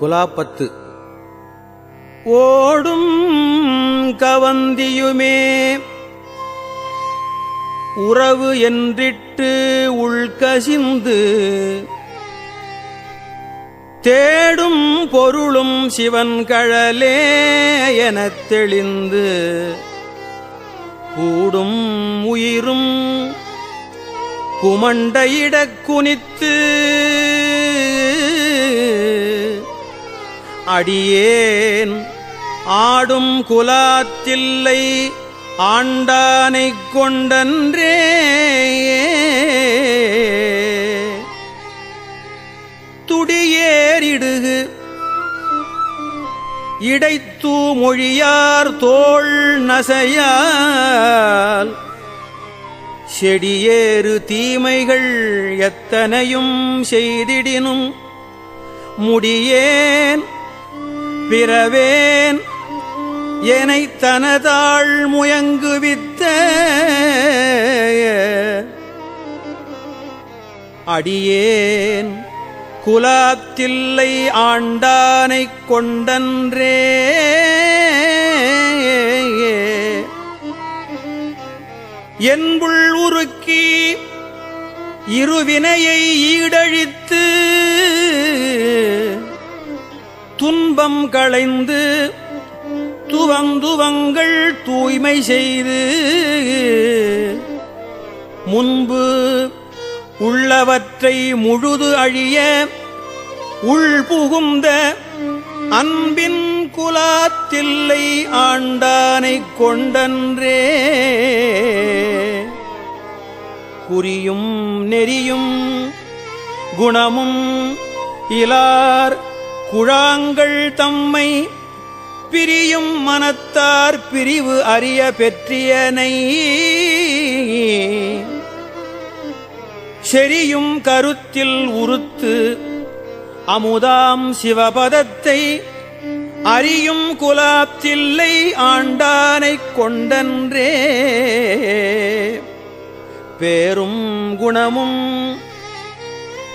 குலாப்பத்து. ஓடும் கவந்தியுமே உறவு என்றிட்டு உள்கசிந்து தேடும் பொருளும் சிவன் கழலே எனத் தெளிந்து கூடும் உயிரும் குமண்டையிடக் குனித்து அடியேன் ஆடும் குலாத்தில்லை ஆண்டானைக் கொண்டன்றே துடியேறிடுகு இடைத்தூ மொழியார் தோள் நசையால் செடியேறு தீமைகள் எத்தனையும் செய்திடினும் முடியேன் பிறவேன் எனைத் தனதாள் முயங்குவித்த அடியேன் குலாத்தில்லை ஆண்டானைக் கொண்டன்றே என்புள் உருக்கி இருவினையை ஈடழித்து துன்பம் களைந்து துவந்துவங்கள் தூய்மை செய்து முன்பு உள்ளவற்றை முழுது அழிய உள்புகுந்த அன்பின் குலாத்தில்லை ஆண்டானைக் கொண்டன்றே குறியும் நெறியும் குணமும் இலார் குழாங்கள் தம்மை பிரியும் மனத்தார் பிரிவு அறிய பெற்றியனை செரியும் கருத்தில் உறுத்து அமுதாம் சிவபதத்தை அறியும் குலாத்தில்லை ஆண்டானைக் கொண்டன்றே பேரும் குணமும்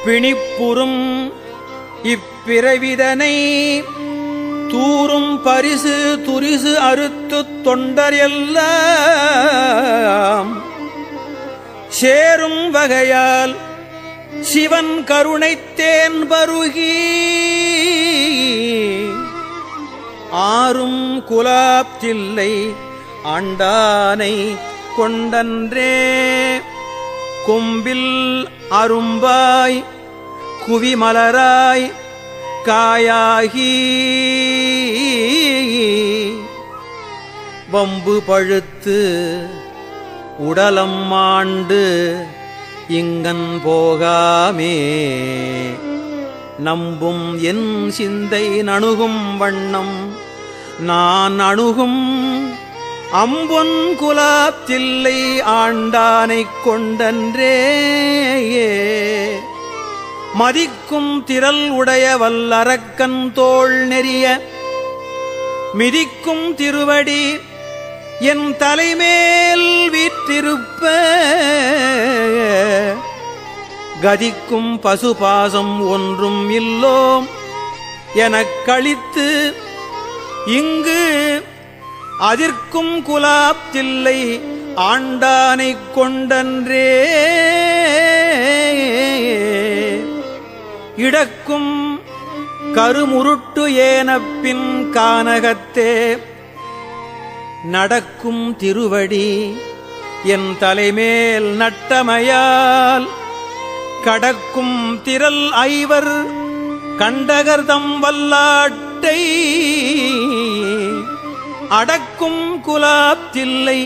பிணிப்புறும் இப்பிறவிதனை தூரும் பரிசு துரிசு அறுத்துத் தொண்டர் எல்லாம் சேரும் வகையால் சிவன் கருணைத் தேன் பருகி ஆறும் குலாத்தில்லை ஆண்டானை கொண்டன்றே கொம்பில் அரும்பாய் குவிமலராய் காயாகி வம்பு பழுத்து உடலம் மாண்டு இங்கன் போகாமே நம்பும் என் சிந்தை நணுகும் வண்ணம் நான் அணுகும் அம்பொன் குலாத்தில்லை ஆண்டானைக் கொண்டன்றே மதிக்கும் திரள் உடைய வல்லரக்கன் தோள் நெறிய மிதிக்கும் திருவடி என் தலைமேல் வீற்றிருப்ப கதிக்கும் பசுபாசம் ஒன்றும் இல்லோம் எனக் கழித்து இங்கு அதிர்க்கும் குலாத்தில்லை ஆண்டானைக் கொண்டன்றே இடக்கும் கருமுருட்டு ஏனப்பின் கானகத்தே நடக்கும் திருவடி என் தலைமேல் நட்டமையால் கடக்கும் திரள் ஐவர் கண்டகர்தம் வல்லாட்டை அடக்கும் குலாத்தில்லை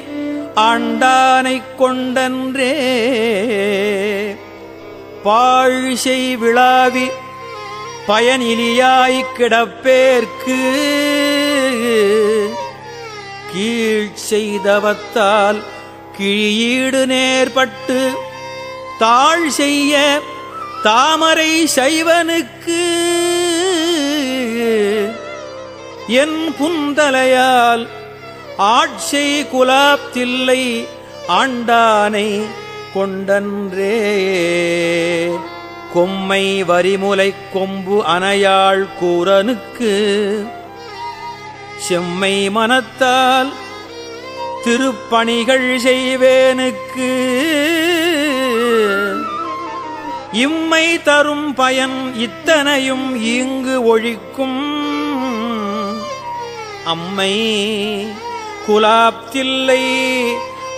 ஆண்டானைக் கொண்டன்றே பாழ்சை விழாவி பயனிலியாய்க் கிடப்பேற்கு கீழ் செய்தவத்தால் கிழியீடு நேர்பட்டு தாழ் செய்ய தாமரை சைவனுக்கு என் புந்தலையால் ஆட்சை குலாப்தில்லை ஆண்டானை கொண்டன்றே. கொம்மை வரிமுலைக் கொம்பு அனையாள் கூரனுக்கு செம்மை மனத்தால் திருப்பணிகள் செய்வேனுக்கு இம்மை தரும் பயன் இத்தனையும் இங்கு ஒழிக்கும் அம்மை குலாப்தில்லை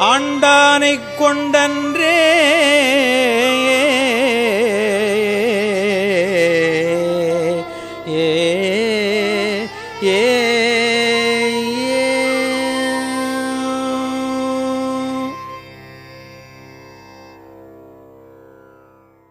ஆண்டானைக் கொண்டன்றே ஏ